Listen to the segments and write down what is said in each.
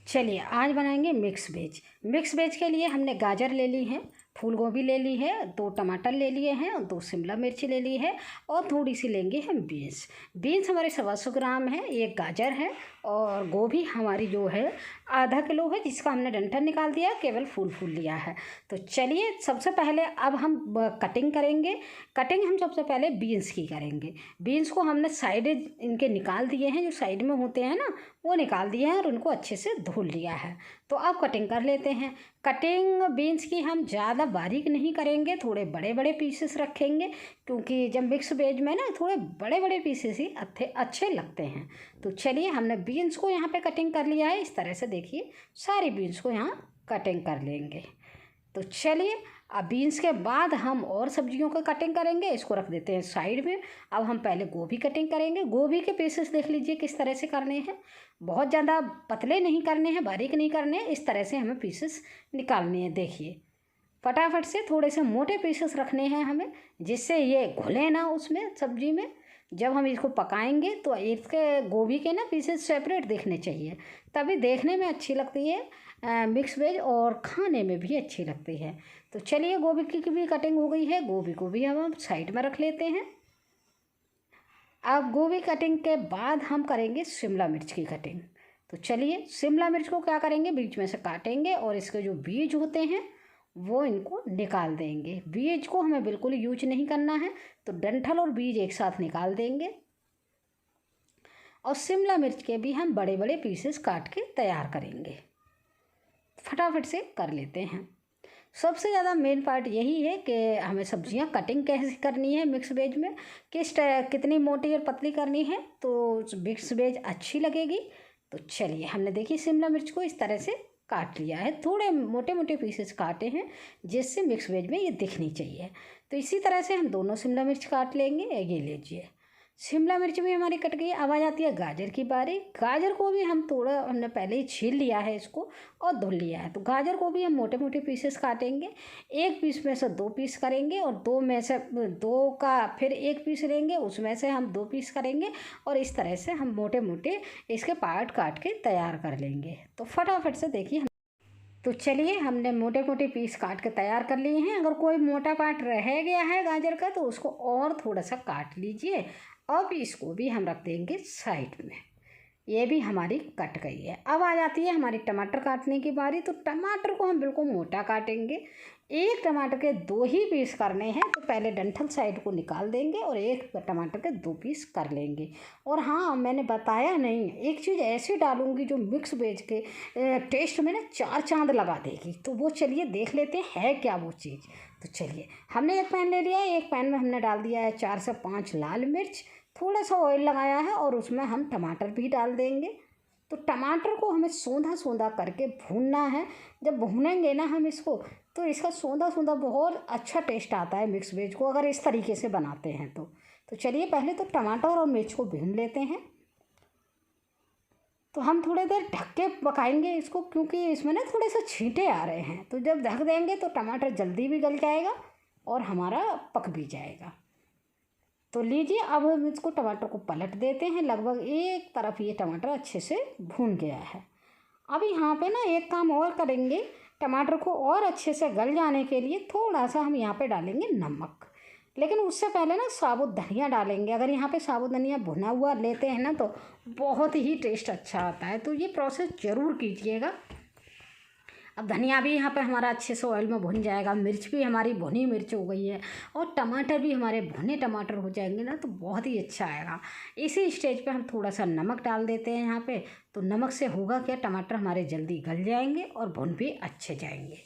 चलिए आज बनाएंगे मिक्स वेज। मिक्स वेज के लिए हमने गाजर ले ली है, फूल गोभी ले ली है, 2 टमाटर ले लिए हैं और 2 शिमला मिर्च ले ली है और थोड़ी सी लेंगे हम बीन्स। बीन्स हमारे 125 ग्राम है, 1 गाजर है और गोभी हमारी जो है आधा किलो है, जिसका हमने डंठल निकाल दिया, केवल फूल फूल लिया है। तो चलिए सबसे पहले अब हम कटिंग करेंगे। कटिंग हम सबसे पहले बीन्स की करेंगे। बीन्स को हमने साइड इनके निकाल दिए हैं, जो साइड में होते हैं ना वो निकाल दिए हैं और उनको अच्छे से धुल लिया है। तो अब कटिंग कर लेते हैं। कटिंग बीन्स की हम ज़्यादा बारीक नहीं करेंगे, थोड़े बड़े बड़े पीसेस रखेंगे, क्योंकि जब मिक्स वेज में ना थोड़े बड़े बड़े पीसेस ही अच्छे लगते हैं। तो चलिए हमने बीन्स को यहाँ पे कटिंग कर लिया है। इस तरह से देखिए सारी बीन्स को यहाँ कटिंग कर लेंगे। तो चलिए अब बीन्स के बाद हम और सब्जियों का कटिंग करेंगे। इसको रख देते हैं साइड में। अब हम पहले गोभी कटिंग करेंगे। गोभी के पीसेस देख लीजिए किस तरह से करने हैं। बहुत ज़्यादा पतले नहीं करने हैं, बारीक नहीं करने हैं, इस तरह से हमें पीसेस निकालने हैं। देखिए फटाफट से थोड़े से मोटे पीसेस रखने हैं हमें, जिससे ये घुले ना उसमें सब्जी में। जब हम इसको पकाएंगे तो इसके गोभी के ना पीसेस सेपरेट दिखने चाहिए, तभी देखने में अच्छी लगती है मिक्स वेज और खाने में भी अच्छी लगती है। तो चलिए गोभी की भी कटिंग हो गई है। गोभी को भी हम साइड में रख लेते हैं। अब गोभी कटिंग के बाद हम करेंगे शिमला मिर्च की कटिंग। तो चलिए शिमला मिर्च को क्या करेंगे, बीच में से काटेंगे और इसके जो बीज होते हैं वो इनको निकाल देंगे। बीज को हमें बिल्कुल यूज नहीं करना है, तो डंठल और बीज एक साथ निकाल देंगे। और शिमला मिर्च के भी हम बड़े बड़े पीसेस काट के तैयार करेंगे। फटाफट से कर लेते हैं। सबसे ज़्यादा मेन पार्ट यही है कि हमें सब्जियां कटिंग कैसे करनी है मिक्स वेज में, कितनी मोटी और पतली करनी है तो मिक्स वेज अच्छी लगेगी। तो चलिए हमने देखिए शिमला मिर्च को इस तरह से काट लिया है, थोड़े मोटे मोटे पीसेस काटे हैं जिससे मिक्स वेज में ये दिखनी चाहिए। तो इसी तरह से हम दोनों शिमला मिर्च काट लेंगे। ये लीजिए शिमला मिर्च भी हमारी कट गई। अब आ जाती है गाजर की बारी। गाजर को भी हम थोड़ा हमने पहले ही छील लिया है इसको और धुल लिया है। तो गाजर को भी हम मोटे मोटे पीसेस काटेंगे। 1 पीस में से 2 पीस करेंगे और 2 में से 2 का फिर 1 पीस लेंगे, उसमें से हम 2 पीस करेंगे और इस तरह से हम मोटे मोटे इसके पार्ट काट के तैयार कर लेंगे। तो फटाफट से देखिए। तो चलिए हमने मोटे मोटे पीस काट के तैयार कर लिए हैं। अगर कोई मोटा पार्ट रह गया है गाजर का तो उसको और थोड़ा सा काट लीजिए। अब इसको भी हम रख देंगे साइड में। ये भी हमारी कट गई है। अब आ जाती है हमारी टमाटर काटने की बारी। तो टमाटर को हम बिल्कुल मोटा काटेंगे। 1 टमाटर के 2 ही पीस करने हैं, तो पहले डंठल साइड को निकाल देंगे और 1 टमाटर के 2 पीस कर लेंगे। और हाँ मैंने बताया नहीं, एक चीज़ ऐसी डालूंगी जो मिक्स वेज के टेस्ट में ना 4 चांद लगा देगी। तो वो चलिए देख लेते हैं क्या वो चीज़। तो चलिए हमने एक पैन ले लिया है। एक पैन में हमने डाल दिया है 4 से 5 लाल मिर्च, थोड़ा सा ऑयल लगाया है और उसमें हम टमाटर भी डाल देंगे। तो टमाटर को हमें सौंधा सौंधा करके भूनना है। जब भूनेंगे ना हम इसको तो इसका सौंधा सौंधा बहुत अच्छा टेस्ट आता है मिक्स वेज को, अगर इस तरीके से बनाते हैं तो चलिए पहले तो टमाटर और मिर्च को भून लेते हैं। तो हम थोड़ी देर ढक के पकाएंगे इसको, क्योंकि इसमें ना थोड़े से छींटे आ रहे हैं। तो जब ढक देंगे तो टमाटर जल्दी भी गल जाएगा और हमारा पक भी जाएगा। तो लीजिए अब हम इसको टमाटर को पलट देते हैं। लगभग एक तरफ ये टमाटर अच्छे से भून गया है। अब यहाँ पे ना एक काम और करेंगे। टमाटर को और अच्छे से गल जाने के लिए थोड़ा सा हम यहाँ पे डालेंगे नमक, लेकिन उससे पहले ना साबुत धनिया डालेंगे। अगर यहाँ पे साबुत धनिया भुना हुआ लेते हैं ना तो बहुत ही टेस्ट अच्छा आता है। तो ये प्रोसेस ज़रूर कीजिएगा। अब धनिया भी यहाँ पे हमारा अच्छे से ऑयल में भुन जाएगा। मिर्च भी हमारी भुनी मिर्च हो गई है और टमाटर भी हमारे भुने टमाटर हो जाएंगे ना, तो बहुत ही अच्छा आएगा। इसी स्टेज पे हम थोड़ा सा नमक डाल देते हैं यहाँ पे। तो नमक से होगा क्या, टमाटर हमारे जल्दी गल जाएंगे और भुन भी अच्छे जाएंगे।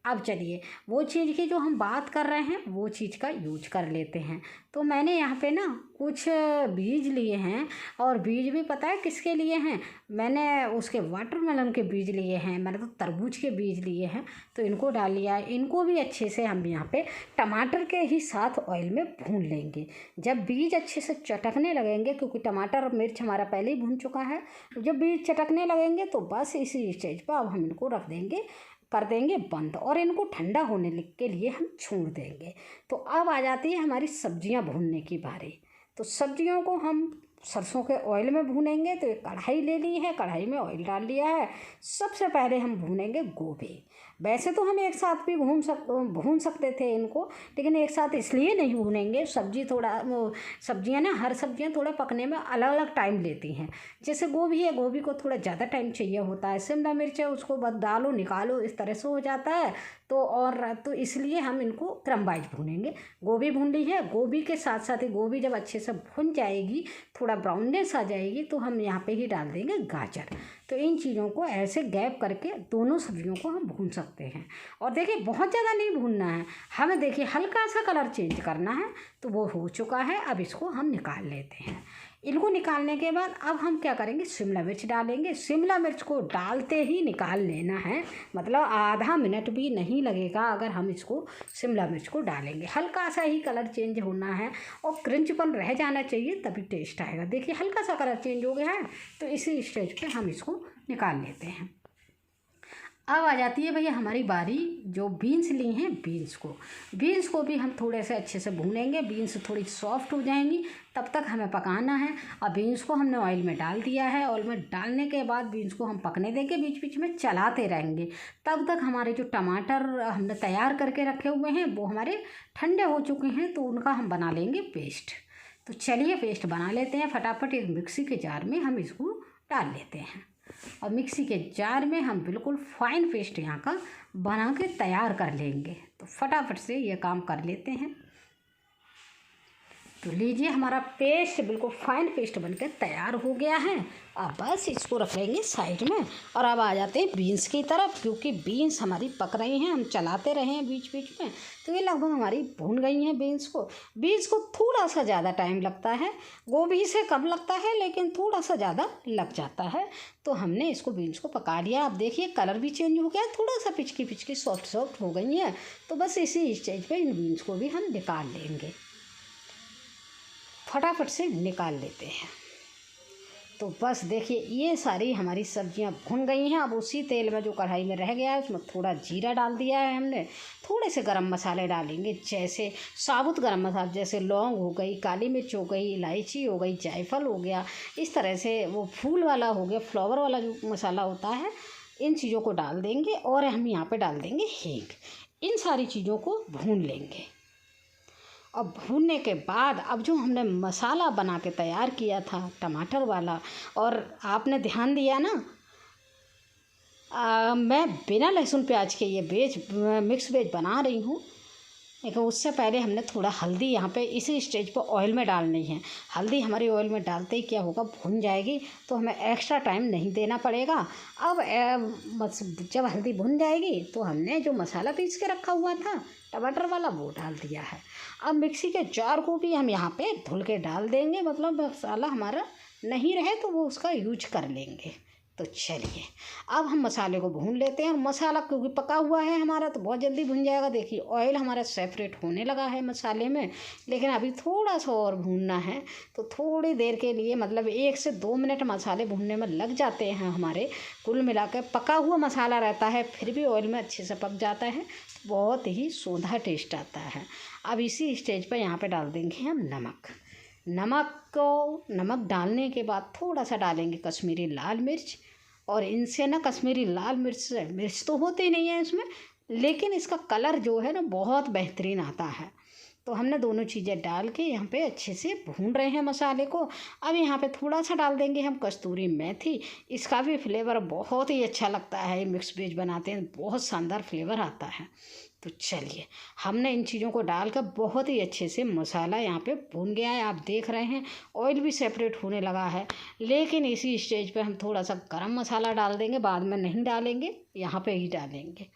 अब चलिए वो चीज़ की जो हम बात कर रहे हैं वो चीज़ का यूज कर लेते हैं। तो मैंने यहाँ पे ना कुछ बीज लिए हैं, और बीज भी पता है किसके लिए हैं, मैंने उसके वाटरमेलन के बीज लिए हैं, मैंने तो तरबूज के बीज लिए हैं। तो इनको डाल लिया है। इनको भी अच्छे से हम यहाँ पे टमाटर के ही साथ ऑयल में भून लेंगे। जब बीज अच्छे से चटकने लगेंगे, क्योंकि टमाटर और मिर्च हमारा पहले ही भून चुका है, जब बीज चटकने लगेंगे तो बस इसी स्टेज पर अब हम इनको रख देंगे, कर देंगे बंद और इनको ठंडा होने के लिए हम छोड़ देंगे। तो अब आ जाती है हमारी सब्जियां भूनने की बारी। तो सब्जियों को हम सरसों के ऑयल में भूनेंगे। तो एक कढ़ाई ले ली है, कढ़ाई में ऑयल डाल लिया है। सबसे पहले हम भूनेंगे गोभी। वैसे तो हम एक साथ भी भून सकते थे इनको, लेकिन एक साथ इसलिए नहीं भूनेंगे, सब्जी थोड़ा वो सब्जियां ना, हर सब्जियां थोड़ा पकने में अलग अलग टाइम लेती हैं। जैसे गोभी है, गोभी को थोड़ा ज़्यादा टाइम चाहिए होता है। शिमला मिर्च है, उसको बस डालो निकालो इस तरह से हो जाता है। तो इसलिए हम इनको क्रम वाइज भूनेंगे। गोभी भून ली है, गोभी के साथ साथ ही गोभी जब अच्छे से भुन जाएगी, थोड़ा ब्राउननेस आ जाएगी, तो हम यहाँ पे ही डाल देंगे गाजर। तो इन चीज़ों को ऐसे गैप करके दोनों सब्जियों को हम भून सकते हैं। और देखिए बहुत ज़्यादा नहीं भूनना है हमें, देखिए हल्का सा कलर चेंज करना है। तो वो हो चुका है, अब इसको हम निकाल लेते हैं। इनको निकालने के बाद अब हम क्या करेंगे, शिमला मिर्च डालेंगे। शिमला मिर्च को डालते ही निकाल लेना है, मतलब आधा मिनट भी नहीं लगेगा अगर हम इसको शिमला मिर्च को डालेंगे। हल्का सा ही कलर चेंज होना है और क्रंचपन रह जाना चाहिए, तभी टेस्ट आएगा। देखिए हल्का सा कलर चेंज हो गया है, तो इसी स्टेज पे हम इसको निकाल लेते हैं। अब आ जाती है भैया हमारी बारी, जो बीन्स ली हैं बीन्स को भी हम थोड़े से अच्छे से भूनेंगे। बीन्स थोड़ी सॉफ्ट हो जाएंगी, तब तक हमें पकाना है। अब बीन्स को हमने ऑयल में डाल दिया है। ऑयल में डालने के बाद बीन्स को हम पकने देंगे, बीच बीच में चलाते रहेंगे। तब तक हमारे जो टमाटर हमने तैयार करके रखे हुए हैं वो हमारे ठंडे हो चुके हैं, तो उनका हम बना लेंगे पेस्ट। तो चलिए पेस्ट बना लेते हैं फटाफट। एक मिक्सी के जार में हम इसको डाल लेते हैं और मिक्सी के जार में हम बिल्कुल फाइन पेस्ट यहाँ का बना के तैयार कर लेंगे। तो फटाफट से ये काम कर लेते हैं। तो लीजिए हमारा पेस्ट बिल्कुल फाइन पेस्ट बनकर तैयार हो गया है। अब बस इसको रख लेंगे साइड में और अब आ जाते हैं बीन्स की तरफ, क्योंकि बीन्स हमारी पक रही हैं, हम चलाते रहे हैं बीच बीच में। तो ये लगभग हमारी भून गई हैं बीन्स को थोड़ा सा ज़्यादा टाइम लगता है, गोभी से कम लगता है लेकिन थोड़ा सा ज़्यादा लग जाता है। तो हमने इसको बीन्स को पका लिया। अब देखिए कलर भी चेंज हो गया, थोड़ा सा पिचकी सॉफ्ट हो गई है। तो बस इसी स्टेज पर इन बीन्स को भी हम निकाल लेंगे, फटाफट से निकाल लेते हैं। तो बस देखिए ये सारी हमारी सब्जियां भुन गई हैं। अब उसी तेल में जो कढ़ाई में रह गया है उसमें थोड़ा जीरा डाल दिया है हमने। थोड़े से गरम मसाले डालेंगे, जैसे साबुत गरम मसाला, जैसे लौंग हो गई, काली मिर्च हो गई, इलायची हो गई, जायफल हो गया, इस तरह से वो फूल वाला हो गया, फ्लावर वाला जो मसाला होता है, इन चीज़ों को डाल देंगे। और हम यहाँ पर डाल देंगे हींग। इन सारी चीज़ों को भून लेंगे। और भूनने के बाद अब जो हमने मसाला बना के तैयार किया था टमाटर वाला, और आपने ध्यान दिया ना, मैं बिना लहसुन प्याज के ये मिक्स वेज बना रही हूँ। लेकिन उससे पहले हमने थोड़ा हल्दी यहाँ पे इसी स्टेज पर ऑयल में डालनी है। हल्दी हमारी ऑयल में डालते ही क्या होगा, भुन जाएगी, तो हमें एक्स्ट्रा टाइम नहीं देना पड़ेगा। अब जब हल्दी भुन जाएगी तो हमने जो मसाला पीस के रखा हुआ था टमाटर वाला वो डाल दिया है। अब मिक्सी के जार को भी हम यहाँ पे धुल के डाल देंगे, मतलब मसाला हमारा नहीं रहे तो वो उसका यूज कर लेंगे। तो चलिए अब हम मसाले को भून लेते हैं। और मसाला क्योंकि पका हुआ है हमारा तो बहुत जल्दी भुन जाएगा। देखिए ऑयल हमारा सेपरेट होने लगा है मसाले में, लेकिन अभी थोड़ा सा और भूनना है। तो थोड़ी देर के लिए, मतलब 1 से 2 मिनट मसाले भूनने में लग जाते हैं हमारे। कुल मिला कर पका हुआ मसाला रहता है, फिर भी ऑयल में अच्छे से पक जाता है, बहुत ही सोंधा टेस्ट आता है। अब इसी स्टेज पर यहाँ पर डाल देंगे हम नमक डालने के बाद थोड़ा सा डालेंगे कश्मीरी लाल मिर्च। और इनसे ना कश्मीरी लाल मिर्च तो होते नहीं है इसमें, लेकिन इसका कलर जो है ना बहुत बेहतरीन आता है। तो हमने दोनों चीज़ें डाल के यहाँ पे अच्छे से भून रहे हैं मसाले को। अब यहाँ पे थोड़ा सा डाल देंगे हम कस्तूरी मेथी। इसका भी फ्लेवर बहुत ही अच्छा लगता है, मिक्स वेज बनाते हैं बहुत शानदार फ्लेवर आता है। तो चलिए हमने इन चीज़ों को डालकर बहुत ही अच्छे से मसाला यहाँ पे भून गया है। आप देख रहे हैं ऑयल भी सेपरेट होने लगा है। लेकिन इसी स्टेज पे हम थोड़ा सा गरम मसाला डाल देंगे, बाद में नहीं डालेंगे, यहाँ पे ही डालेंगे।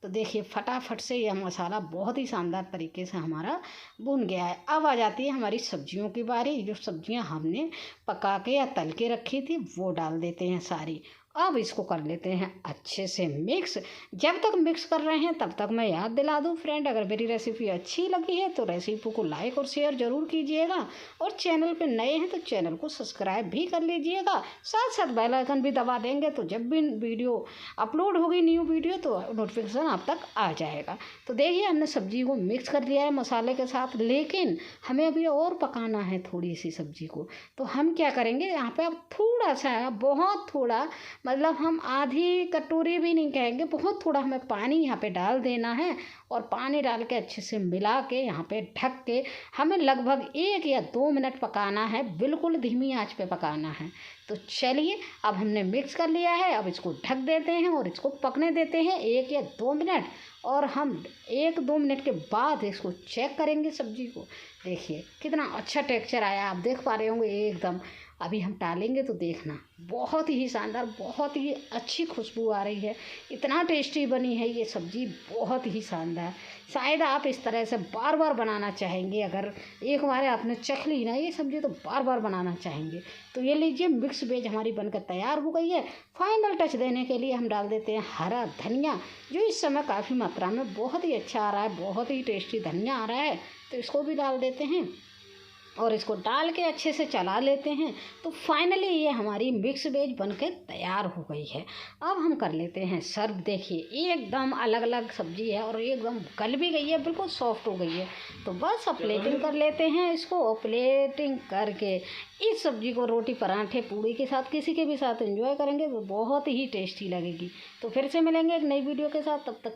तो देखिए फटाफट से यह मसाला बहुत ही शानदार तरीके से हमारा भुन गया है। अब आ जाती है हमारी सब्जियों की बारी। जो सब्जियां हमने पका के या तल के रखी थी वो डाल देते हैं सारी। अब इसको कर लेते हैं अच्छे से मिक्स। जब तक मिक्स कर रहे हैं तब तक मैं याद दिला दूं फ्रेंड, अगर मेरी रेसिपी अच्छी लगी है तो रेसिपी को लाइक और शेयर ज़रूर कीजिएगा, और चैनल पे नए हैं तो चैनल को सब्सक्राइब भी कर लीजिएगा। साथ साथ बेल आइकन भी दबा देंगे तो जब भी वीडियो अपलोड होगी न्यू वीडियो तो नोटिफिकेशन आप तक आ जाएगा। तो देखिए हमने सब्जी को मिक्स कर लिया है मसाले के साथ, लेकिन हमें अभी और पकाना है थोड़ी सी सब्जी को। तो हम क्या करेंगे यहाँ पे, अब थोड़ा सा, बहुत थोड़ा, मतलब हम आधी कटोरी भी नहीं कहेंगे, बहुत थोड़ा हमें पानी यहाँ पे डाल देना है, और पानी डाल के अच्छे से मिला के यहाँ पे ढक के हमें लगभग 1 या 2 मिनट पकाना है, बिल्कुल धीमी आंच पे पकाना है। तो चलिए अब हमने मिक्स कर लिया है, अब इसको ढक देते हैं और इसको पकने देते हैं 1 या 2 मिनट, और हम 1-2 मिनट के बाद इसको चेक करेंगे सब्जी को। देखिए कितना अच्छा टेक्सचर आया, आप देख पा रहे होंगे एकदम। अभी हम डालेंगे तो देखना, बहुत ही शानदार, बहुत ही अच्छी खुशबू आ रही है, इतना टेस्टी बनी है ये सब्ज़ी, बहुत ही शानदार। शायद आप इस तरह से बार बार बनाना चाहेंगे, अगर एक बार आपने चख ली ना ये सब्ज़ी तो बार बार बनाना चाहेंगे। तो ये लीजिए मिक्स वेज हमारी बनकर तैयार हो गई है। फाइनल टच देने के लिए हम डाल देते हैं हरा धनिया, जो इस समय काफ़ी मात्रा में बहुत ही अच्छा आ रहा है, बहुत ही टेस्टी धनिया आ रहा है, तो इसको भी डाल देते हैं और इसको डाल के अच्छे से चला लेते हैं। तो फाइनली ये हमारी मिक्स वेज बनके तैयार हो गई है। अब हम कर लेते हैं सर्व। देखिए एकदम अलग अलग सब्जी है और एकदम गल भी गई है, बिल्कुल सॉफ्ट हो गई है। तो बस अब प्लेटिंग कर लेते हैं इसको, और प्लेटिंग करके इस सब्जी को रोटी, पराठे, पूड़ी के साथ, किसी के भी साथ एंजॉय करेंगे तो बहुत ही टेस्टी लगेगी। तो फिर से मिलेंगे एक नई वीडियो के साथ, तब तक